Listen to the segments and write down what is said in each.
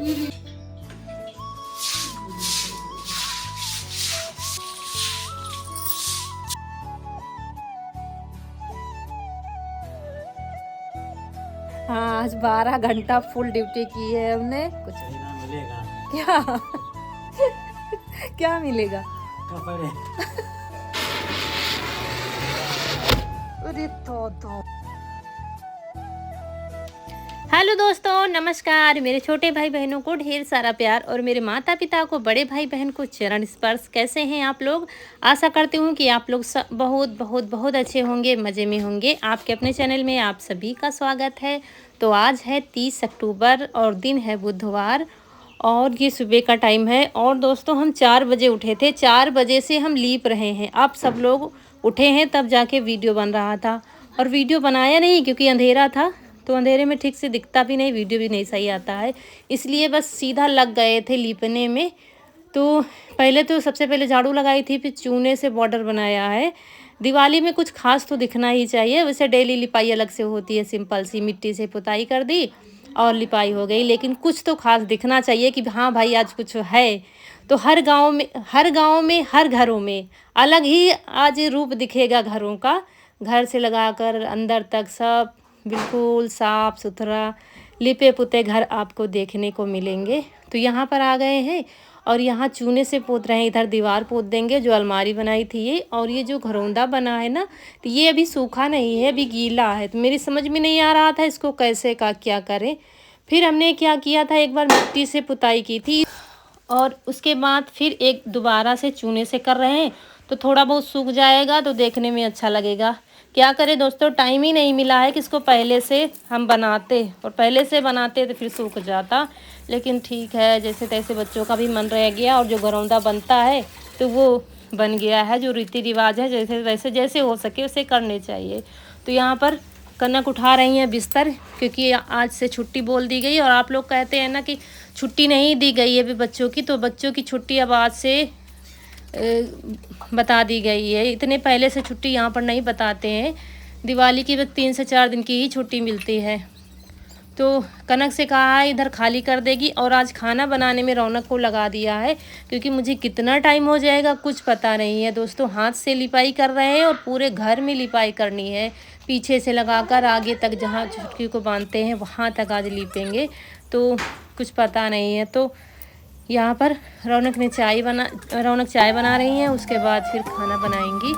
हाँ, आज 12 घंटा फुल ड्यूटी की है हमने। कुछ मिलेगा क्या? क्या मिलेगा? कपड़े। अरे तो हेलो दोस्तों, नमस्कार। मेरे छोटे भाई बहनों को ढेर सारा प्यार और मेरे माता पिता को, बड़े भाई बहन को चरण स्पर्श। कैसे हैं आप लोग? आशा करती हूँ कि आप लोग सब बहुत बहुत बहुत अच्छे होंगे, मज़े में होंगे। आपके अपने चैनल में आप सभी का स्वागत है। तो आज है 30 अक्टूबर और दिन है बुधवार और ये सुबह का टाइम है। और दोस्तों, हम 4 बजे उठे थे। 4 बजे से हम लीप रहे हैं। आप सब लोग उठे हैं तब जाके वीडियो बन रहा था, और वीडियो बनाया नहीं क्योंकि अंधेरा था। तो अंधेरे में ठीक से दिखता भी नहीं, वीडियो भी नहीं सही आता है, इसलिए बस सीधा लग गए थे लीपने में। तो पहले तो सबसे पहले झाड़ू लगाई थी, फिर चूने से बॉर्डर बनाया है। दिवाली में कुछ खास तो दिखना ही चाहिए। वैसे डेली लिपाई अलग से होती है, सिंपल सी मिट्टी से पुताई कर दी और लिपाई हो गई, लेकिन कुछ तो खास दिखना चाहिए कि हाँ भाई आज कुछ है। तो हर गांव में हर घरों में अलग ही आज रूप दिखेगा घरों का। घर से लगाकर अंदर तक सब बिल्कुल साफ़ सुथरा लिपे पुते घर आपको देखने को मिलेंगे। तो यहाँ पर आ गए हैं और यहाँ चूने से पोत रहे हैं। इधर दीवार पोत देंगे, जो अलमारी बनाई थी ये। और ये जो घरौंदा बना है ना, तो ये अभी सूखा नहीं है, अभी गीला है। तो मेरी समझ में नहीं आ रहा था इसको कैसे का क्या करें। फिर हमने क्या किया था, एक बार मिट्टी से पुताई की थी और उसके बाद फिर एक दोबारा से चूने से कर रहे हैं। तो थोड़ा बहुत सूख जाएगा तो देखने में अच्छा लगेगा। क्या करें दोस्तों, टाइम ही नहीं मिला है कि इसको पहले से हम बनाते, और पहले से बनाते तो फिर सूख जाता। लेकिन ठीक है, जैसे तैसे बच्चों का भी मन रह गया और जो घरौंदा बनता है तो वो बन गया है। जो रीति रिवाज है जैसे वैसे जैसे हो सके उसे करने चाहिए। तो यहाँ पर कनक उठा रही हैं बिस्तर, क्योंकि आज से छुट्टी बोल दी गई। और आप लोग कहते हैं ना कि छुट्टी नहीं दी गई है अभी बच्चों की, तो बच्चों की छुट्टी अब आज से बता दी गई है। इतने पहले से छुट्टी यहाँ पर नहीं बताते हैं। दिवाली की बस 3 से 4 दिन की ही छुट्टी मिलती है। तो कनक से कहा है इधर खाली कर देगी। और आज खाना बनाने में रौनक को लगा दिया है, क्योंकि मुझे कितना टाइम हो जाएगा कुछ पता नहीं है। दोस्तों, हाथ से लिपाई कर रहे हैं और पूरे घर में लिपाई करनी है, पीछे से लगाकर आगे तक जहाँ छुटकी को बांधते हैं वहाँ तक आज लिपेंगे। तो कुछ पता नहीं है। तो यहाँ पर रौनक चाय बना रही हैं, उसके बाद फिर खाना बनाएंगी।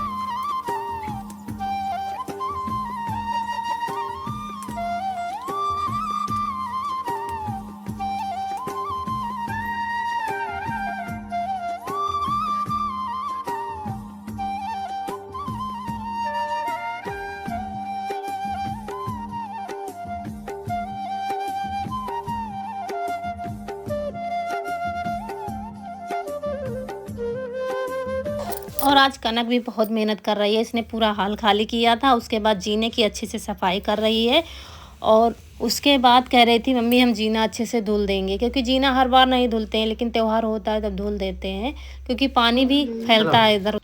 और आज कनक भी बहुत मेहनत कर रही है। इसने पूरा हाल खाली किया था, उसके बाद जीने की अच्छे से सफाई कर रही है। और उसके बाद कह रही थी मम्मी हम जीना अच्छे से धुल देंगे, क्योंकि जीना हर बार नहीं धुलते हैं, लेकिन त्यौहार होता है तब धुल देते हैं, क्योंकि पानी भी फैलता है इधर।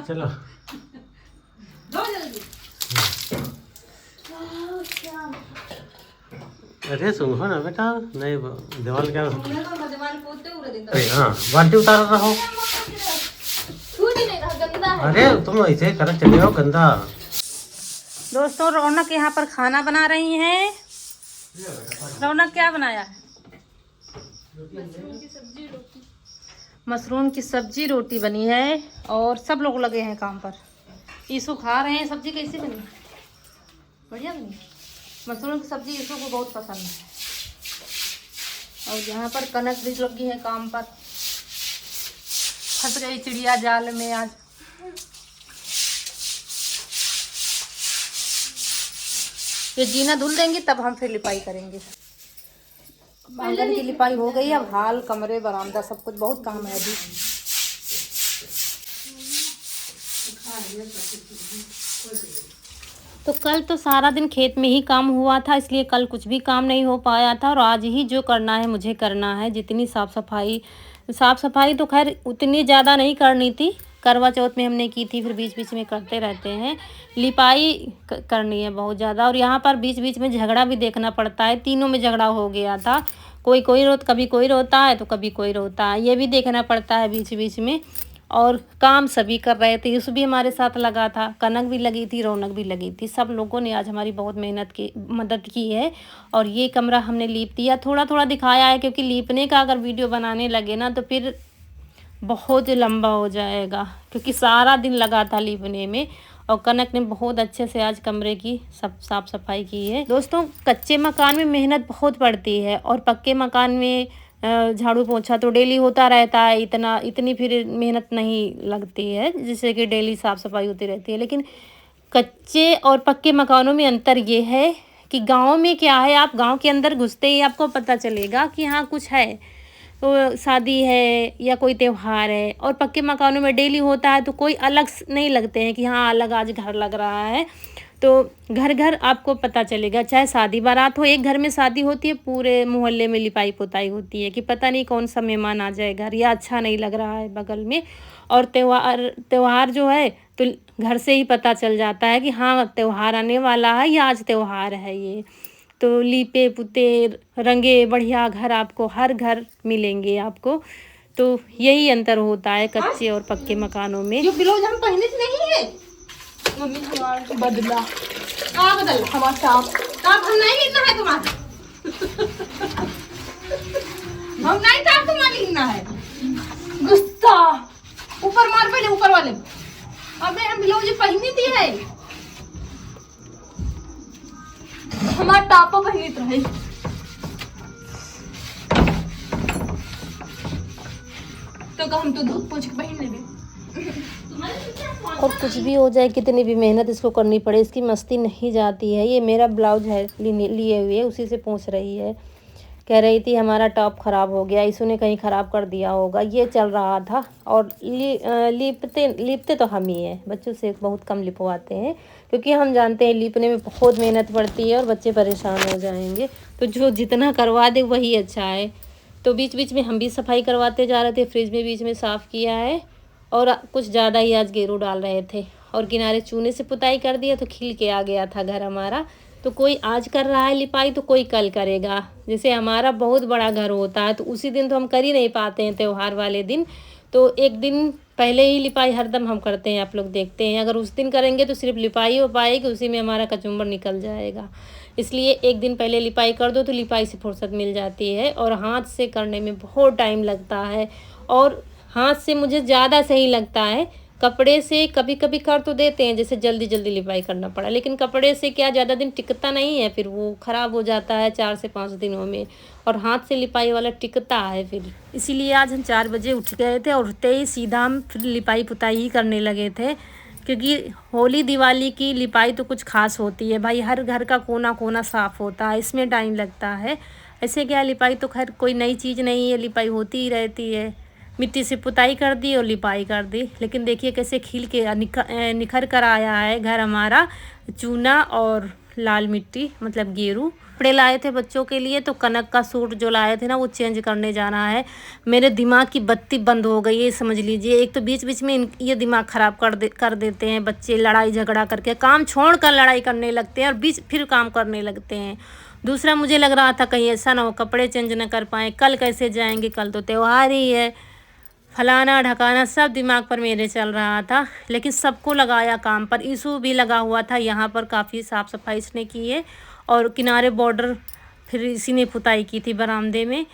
चलो अरे सुनो ना बेटा, नहीं दीवार क्या हाँ बाल्टी उतार रहा हो। अरे तुम ऐसे कर चले हो गंदा। दोस्तों, रौनक यहाँ पर खाना बना रही हैं। रौनक क्या बनाया है? मशरूम की सब्जी रोटी बनी है, और सब लोग लगे हैं काम पर। ईसु खा रहे हैं। सब्जी कैसी बनी? बढ़िया बनी। मशरूम की सब्जी ईसु को बहुत पसंद है। और यहाँ पर कनक भी लगी है काम पर। फंस गई चिड़िया जाल में आज। ये जीना धुल देंगी तब हम फिर लिपाई करेंगे। आंगन की लिपाई हो गई, अब हाल कमरे बरामदा सब कुछ बहुत काम है अभी। तो कल तो सारा दिन खेत में ही काम हुआ था, इसलिए कल कुछ भी काम नहीं हो पाया था। और आज ही जो करना है मुझे करना है। जितनी साफ़ सफाई तो खैर उतनी ज़्यादा नहीं करनी थी, करवा चौथ में हमने की थी, फिर बीच बीच में करते रहते हैं। लिपाई करनी है बहुत ज़्यादा। और यहाँ पर बीच बीच में झगड़ा भी देखना पड़ता है। तीनों में झगड़ा हो गया था। कोई कभी कोई रोता है तो कभी कोई रोता है, ये भी देखना पड़ता है बीच बीच में। और काम सभी कर रहे थे, यूसुफ भी हमारे साथ लगा था, कनक भी लगी थी, रौनक भी लगी थी, सब लोगों ने आज हमारी बहुत मदद की है। और ये कमरा हमने लीप दिया, थोड़ा थोड़ा दिखाया है क्योंकि लीपने का अगर वीडियो बनाने लगे ना तो फिर बहुत लंबा हो जाएगा, क्योंकि सारा दिन लगा था लीपने में। और कनक ने बहुत अच्छे से आज कमरे की सब साफ़ सफाई की है। दोस्तों, कच्चे मकान में मेहनत बहुत पड़ती है और पक्के मकान में झाड़ू पोछा तो डेली होता रहता है, इतनी फिर मेहनत नहीं लगती है, जिससे कि डेली साफ़ सफाई होती रहती है। लेकिन कच्चे और पक्के मकानों में अंतर ये है कि गाँव में क्या है, आप गाँव के अंदर घुसते ही आपको पता चलेगा कि हाँ कुछ है, तो शादी है या कोई त्यौहार है। और पक्के मकानों में डेली होता है तो कोई अलग नहीं लगते हैं कि हाँ अलग आज घर लग रहा है। तो घर घर आपको पता चलेगा, चाहे शादी बारात हो, एक घर में शादी होती है, पूरे मोहल्ले में लिपाई पुताई होती है कि पता नहीं कौन सा मेहमान आ जाए घर, या अच्छा नहीं लग रहा है बगल में। और त्यौहार जो है तो घर से ही पता चल जाता है कि हाँ त्यौहार आने वाला है या आज त्यौहार है ये। तो लीपे पुते रंगे बढ़िया घर आपको हर घर मिलेंगे आपको। तो यही अंतर होता है कच्चे और पक्के मकानों में। जो ब्लाउज हम पहने थे नहीं है मम्मी, हमारा बदला का बदल हमारा टाप हम नहीं लेना है तुम्हारा हम नहीं टाप तुम्हारा लेना है। गुस्सा ऊपर मार, पहले ऊपर वाले। अबे हम ब्लाउज पहनी थी है, हमारा टापा पहनी तो है। तो हम तो धूप पोंछ के पहन लेंगे। और कुछ भी हो जाए, कितनी भी मेहनत इसको करनी पड़े, इसकी मस्ती नहीं जाती है। ये मेरा ब्लाउज है लिए हुए, उसी से पूछ रही है, कह रही थी हमारा टॉप ख़राब हो गया, इसने कहीं ख़राब कर दिया होगा, ये चल रहा था। और लिपते तो हम ही हैं, बच्चों से बहुत कम लिपवाते हैं क्योंकि हम जानते हैं लिपने में बहुत मेहनत पड़ती है और बच्चे परेशान हो जाएंगे। तो जो जितना करवा दे वही अच्छा है। तो बीच बीच में हम भी सफाई करवाते जा रहे थे, फ्रिज में बीच में साफ़ किया है और कुछ ज़्यादा ही आज गेरू डाल रहे थे। और किनारे चूने से पुताई कर दिया तो खिल के आ गया था घर हमारा। तो कोई आज कर रहा है लिपाई तो कोई कल करेगा। जैसे हमारा बहुत बड़ा घर होता है तो उसी दिन तो हम कर ही नहीं पाते हैं, त्यौहार वाले दिन। तो एक दिन पहले ही लिपाई हरदम हम करते हैं, आप लोग देखते हैं। अगर उस दिन करेंगे तो सिर्फ लिपाई हो पाएगी, उसी में हमारा कचुम्बर निकल जाएगा। इसलिए एक दिन पहले लिपाई कर दो तो लिपाई से फुर्सत मिल जाती है। और हाथ से करने में बहुत टाइम लगता है और हाथ से मुझे ज़्यादा सही लगता है। कपड़े से कभी कभी कर तो देते हैं, जैसे जल्दी जल्दी लिपाई करना पड़ा, लेकिन कपड़े से क्या ज़्यादा दिन टिकता नहीं है, फिर वो ख़राब हो जाता है 4 से 5 दिनों में। और हाथ से लिपाई वाला टिकता है फिर। इसीलिए आज हम 4 बजे उठ गए थे और उठते ही सीधा हम फिर लिपाई पुताई ही करने लगे थे, क्योंकि होली दिवाली की लिपाई तो कुछ खास होती है भाई, हर घर का कोना कोना साफ़ होता है, इसमें टाइम लगता है। ऐसे क्या लिपाई तो खैर कोई नई चीज़ नहीं है, लिपाई होती ही रहती है। मिट्टी से पुताई कर दी और लिपाई कर दी, लेकिन देखिए कैसे खिल के निखर कर आया है घर हमारा। चूना और लाल मिट्टी मतलब गेरू। कपड़े लाए थे बच्चों के लिए, तो कनक का सूट जो लाए थे ना वो चेंज करने जाना है। मेरे दिमाग की बत्ती बंद हो गई है, समझ लीजिए। एक तो बीच बीच में ये दिमाग ख़राब कर देते हैं बच्चे, लड़ाई झगड़ा करके काम छोड़ कर लड़ाई करने लगते हैं और बीच फिर काम करने लगते हैं। दूसरा मुझे लग रहा था कहीं ऐसा ना हो कपड़े चेंज ना कर पाएँ, कल कैसे जाएंगे, कल तो त्यौहार ही है, फलाना ढकाना सब दिमाग पर मेरे चल रहा था। लेकिन सबको लगाया काम पर, ईशू भी लगा हुआ था यहाँ पर, काफ़ी साफ़ सफाई इसने की है। और किनारे बॉर्डर फिर इसी ने पुताई की थी बरामदे में।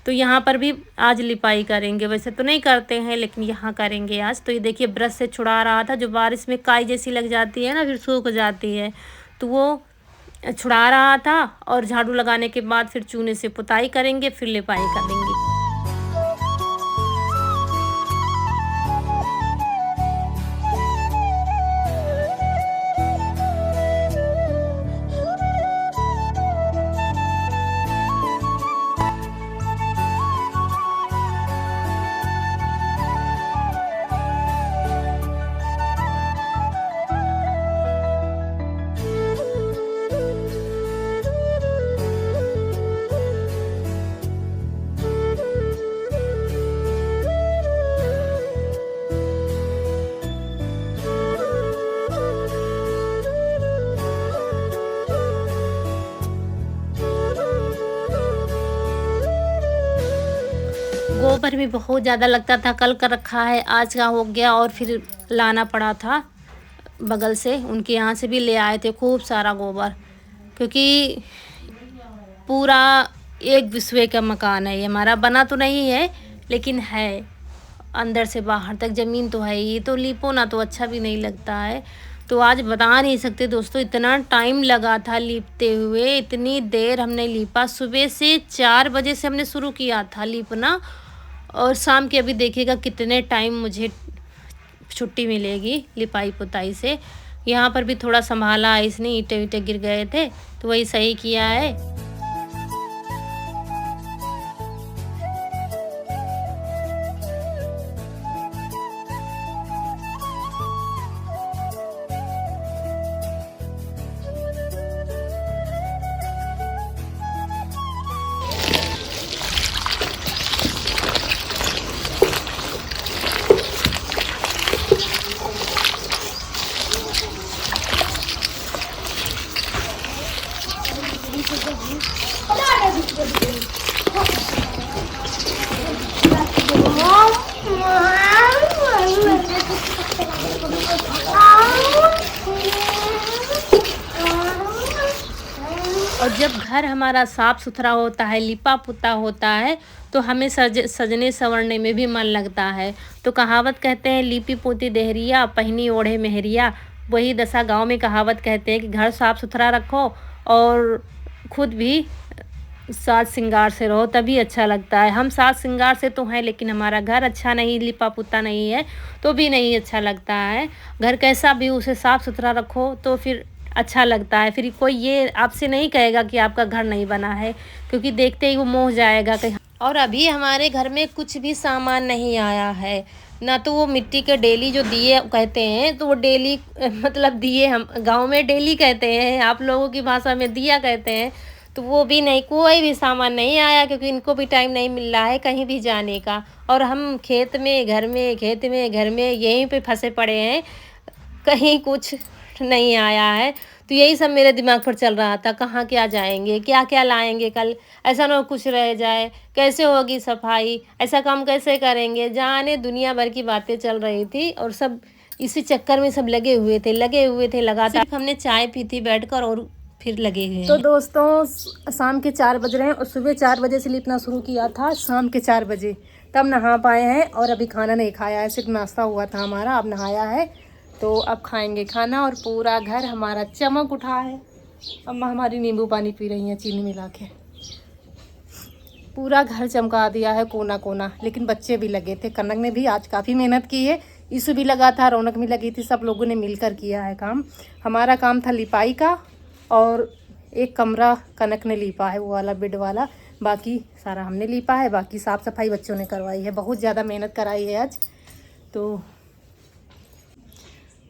तो यहाँ पर भी आज लिपाई करेंगे, वैसे तो नहीं करते हैं लेकिन यहाँ करेंगे आज। तो ये देखिए ब्रश से छुड़ा रहा था, जो बारिश में काई जैसी लग जाती है ना फिर सूख जाती है, तो वो छुड़ा रहा था। और झाड़ू लगाने के बाद फिर चूने से पुताई करेंगे, फिर लिपाई करेंगे। गोबर भी बहुत ज़्यादा लगता था, कल का रखा है, आज का हो गया और फिर लाना पड़ा था बगल से, उनके यहाँ से भी ले आए थे खूब सारा गोबर, क्योंकि पूरा एक बिस्वे का मकान है ये हमारा। बना तो नहीं है लेकिन है, अंदर से बाहर तक ज़मीन तो है ही, तो लीपो ना तो अच्छा भी नहीं लगता है। तो आज बता नहीं सकते दोस्तों, इतना टाइम लगा था लीपते हुए, इतनी देर हमने लीपा। सुबह से 4 बजे से हमने शुरू किया था लीपना, और शाम के अभी देखिएगा कितने टाइम मुझे छुट्टी मिलेगी लिपाई पुताई से। यहाँ पर भी थोड़ा संभाला है इसने, ईंटे वींटे गिर गए थे तो वही सही किया है। और जब घर हमारा साफ़ सुथरा होता है, लिपा पुता होता है, तो हमें सजने संवरने में भी मन लगता है। तो कहावत कहते हैं, लिपि पोती देहरिया, पहनी ओढ़े मेहरिया। वही दशा गांव में कहावत कहते हैं कि घर साफ़ सुथरा रखो और खुद भी साज श्रृंगार से रहो, तभी अच्छा लगता है। हम साज श्रृंगार से तो हैं, लेकिन हमारा घर अच्छा नहीं, लिपा पुता नहीं है तो भी नहीं अच्छा लगता है। घर कैसा भी उसे साफ़ सुथरा रखो तो फिर अच्छा लगता है। फिर कोई ये आपसे नहीं कहेगा कि आपका घर नहीं बना है, क्योंकि देखते ही वो मोह जाएगा कहीं। और अभी हमारे घर में कुछ भी सामान नहीं आया है, ना तो वो मिट्टी के डेली जो दिए कहते हैं, तो वो डेली मतलब दिए हम गांव में डेली कहते हैं, आप लोगों की भाषा में दिया कहते हैं, तो वो भी नहीं, कोई भी सामान नहीं आया, क्योंकि इनको भी टाइम नहीं मिल रहा है कहीं भी जाने का। और हम खेत में घर में, खेत में घर में यहीं पे फंसे पड़े हैं, कहीं कुछ नहीं आया है। तो यही सब मेरे दिमाग पर चल रहा था, कहाँ क्या जाएंगे, क्या क्या लाएंगे कल, ऐसा ना कुछ रह जाए, कैसे होगी सफाई, ऐसा काम कैसे करेंगे, जाने दुनिया भर की बातें चल रही थी। और सब इसी चक्कर में सब लगे हुए थे लगातार। हमने चाय पी थी बैठकर और फिर लगे हुए। तो दोस्तों शाम के 4 बज रहे हैं और सुबह 4 बजे से लिपना शुरू किया था, शाम के 4 बजे तब नहा पाए हैं। और अभी खाना नहीं खाया है, सिर्फ नाश्ता हुआ था हमारा, अब नहाया है तो अब खाएंगे खाना। और पूरा घर हमारा चमक उठा है। अम्मा हमारी नींबू पानी पी रही हैं चीनी मिला के। पूरा घर चमका दिया है कोना कोना। लेकिन बच्चे भी लगे थे, कनक ने भी आज काफ़ी मेहनत की है, ईसु भी लगा था, रौनक भी लगी थी, सब लोगों ने मिलकर किया है काम। हमारा काम था लिपाई का, और एक कमरा कनक ने लीपा है, वो वाला बेड वाला, बाकी सारा हमने लीपा है। बाकी साफ़ सफाई बच्चों ने करवाई है, बहुत ज़्यादा मेहनत कराई है आज। तो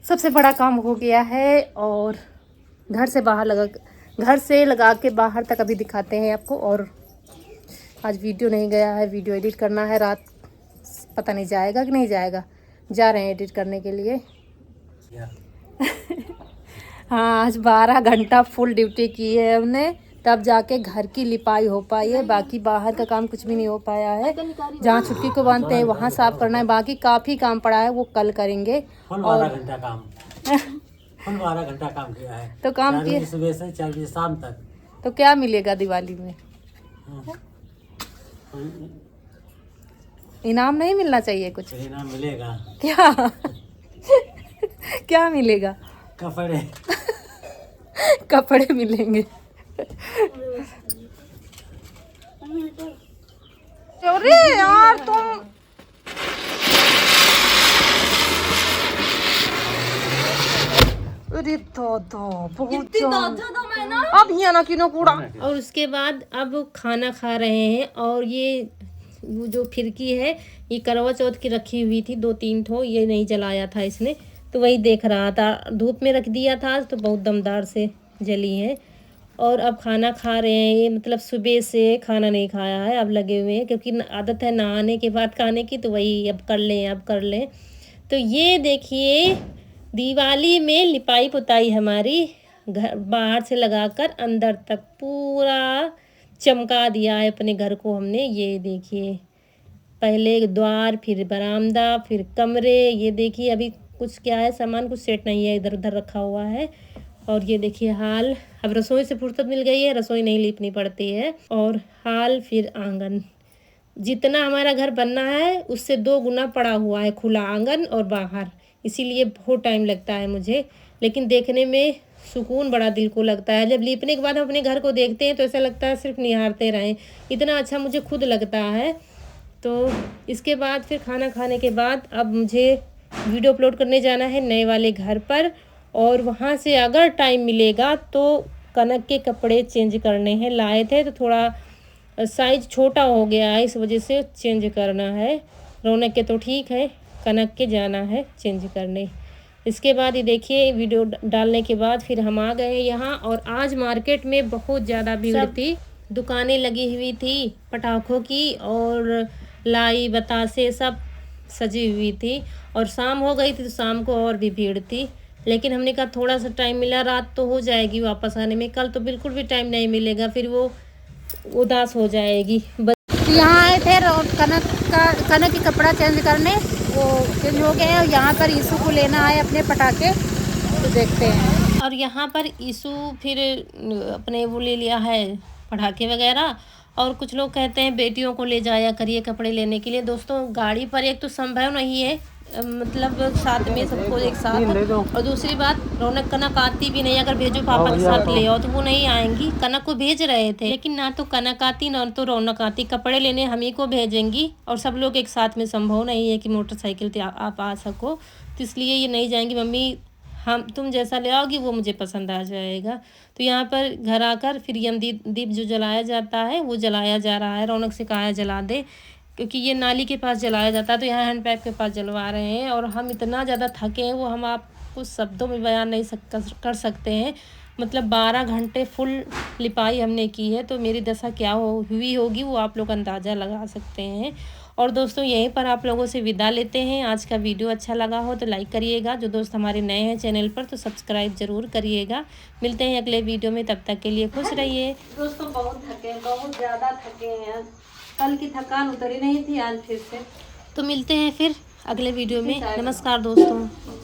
सबसे बड़ा काम हो गया है। और घर से लगा के बाहर तक अभी दिखाते हैं आपको। और आज वीडियो नहीं गया है, वीडियो एडिट करना है, रात पता नहीं जाएगा कि नहीं जाएगा, जा रहे हैं एडिट करने के लिए। हाँ, आज 12 घंटा फुल ड्यूटी की है हमने, तब जाके घर की लिपाई हो पाई है। बाकी बाहर का काम कुछ भी नहीं हो पाया है। जहाँ छुट्टी को बांधते हैं वहाँ साफ करना है, बाकी काफ़ी काम पड़ा है, वो कल करेंगे। फुल 12 घंटा काम फुल 12 घंटा काम किया है। तो काम किए सुबह से 4 बजे शाम तक। तो क्या मिलेगा दिवाली में? इनाम नहीं मिलना चाहिए कुछ? इनाम मिलेगा। क्या क्या मिलेगा? कपड़े कपड़े मिलेंगे। अरे यार तुम बहुत अब यहाँ ना किनो कूड़ा। और उसके बाद अब खाना खा रहे हैं। और ये जो फिरकी है ये करवा चौथ की रखी हुई थी 2-3 ठो, ये नहीं जलाया था इसने, तो वही देख रहा था, धूप में रख दिया था तो बहुत दमदार से जली है। और अब खाना खा रहे हैं। ये मतलब सुबह से खाना नहीं खाया है, अब लगे हुए हैं, क्योंकि आदत है नहाने के बाद खाने की, तो वही अब कर लें। तो ये देखिए दिवाली में लिपाई पुताई हमारी घर बाहर से लगाकर अंदर तक पूरा चमका दिया है अपने घर को हमने। ये देखिए पहले द्वार, फिर बरामदा, फिर कमरे। ये देखिए अभी कुछ क्या है, सामान कुछ सेट नहीं है, इधर उधर रखा हुआ है। और ये देखिए हाल, अब रसोई से फुर्सत मिल गई है, रसोई नहीं लीपनी पड़ती है। और हाल, फिर आंगन। जितना हमारा घर बनना है उससे 2 गुना पड़ा हुआ है, खुला आंगन और बाहर। इसीलिए बहुत टाइम लगता है मुझे, लेकिन देखने में सुकून बड़ा दिल को लगता है। जब लीपने के बाद हम अपने घर को देखते हैं तो ऐसा लगता है सिर्फ निहारते रहें, इतना अच्छा मुझे खुद लगता है। तो इसके बाद फिर खाना खाने के बाद अब मुझे वीडियो अपलोड करने जाना है नए वाले घर पर। और वहाँ से अगर टाइम मिलेगा तो कनक के कपड़े चेंज करने हैं। लाए थे तो थोड़ा साइज छोटा हो गया है, इस वजह से चेंज करना है। रौनक के तो ठीक है, कनक के जाना है चेंज करने। इसके बाद ये देखिए वीडियो डालने के बाद फिर हम आ गए यहाँ। और आज मार्केट में बहुत ज़्यादा भीड़ थी, दुकानें लगी हुई थी पटाखों की, और लाई बतासे सब सजी हुई थी। और शाम हो गई थी तो शाम को और भी भीड़ थी, लेकिन हमने कहा थोड़ा सा टाइम मिला, रात तो हो जाएगी वापस आने में, कल तो बिल्कुल भी टाइम नहीं मिलेगा, फिर वो उदास हो जाएगी। यहाँ आए थे कनक की कपड़ा चेंज करने, वो चेंज हो गया है। यहाँ पर यीशु को लेना आए अपने पटाखे, तो देखते हैं। और यहाँ पर यीशु फिर अपने वो ले लिया है पटाखे वगैरह। और कुछ लोग कहते हैं बेटियों को ले जाया करिए कपड़े लेने के लिए। दोस्तों गाड़ी पर एक तो संभव नहीं है, मतलब साथ में सबको एक साथ। और दूसरी बात, रौनक कनक आती भी नहीं, अगर भेजो पापा के साथ ले आओ तो वो नहीं आएंगी। कनक को भेज रहे थे, लेकिन ना तो कनक आती ना तो रौनक आती। कपड़े लेने हम ही को भेजेंगी, और सब लोग एक साथ में संभव नहीं है कि मोटरसाइकिल पे आप आ सको, तो इसलिए ये नहीं जाएंगी। मम्मी हम तुम जैसा ले आओगी वो मुझे पसंद आ जाएगा। तो यहाँ पर घर आकर फिर यम दीप जो जलाया जाता है वो जलाया जा रहा है। रौनक से कहा है जला दे, क्योंकि ये नाली के पास जलाया जाता है, तो यहाँ हैंड पाइप के पास जलवा रहे हैं। और हम इतना ज़्यादा थके हैं वो हम आपको शब्दों में बयान नहीं कर सकते हैं। मतलब 12 घंटे फुल लिपाई हमने की है, तो मेरी दशा क्या हुई होगी वो आप लोग अंदाज़ा लगा सकते हैं। और दोस्तों यहीं पर आप लोगों से विदा लेते हैं। आज का वीडियो अच्छा लगा हो तो लाइक करिएगा, जो दोस्त हमारे नए हैं चैनल पर तो सब्सक्राइब ज़रूर करिएगा। मिलते हैं अगले वीडियो में, तब तक के लिए खुश रहिए। दोस्तों बहुत थके हैं, बहुत ज़्यादा थके हैं। कल की थकान उतरी नहीं थी, आज फिर से। तो मिलते हैं फिर अगले वीडियो में। नमस्कार दोस्तों।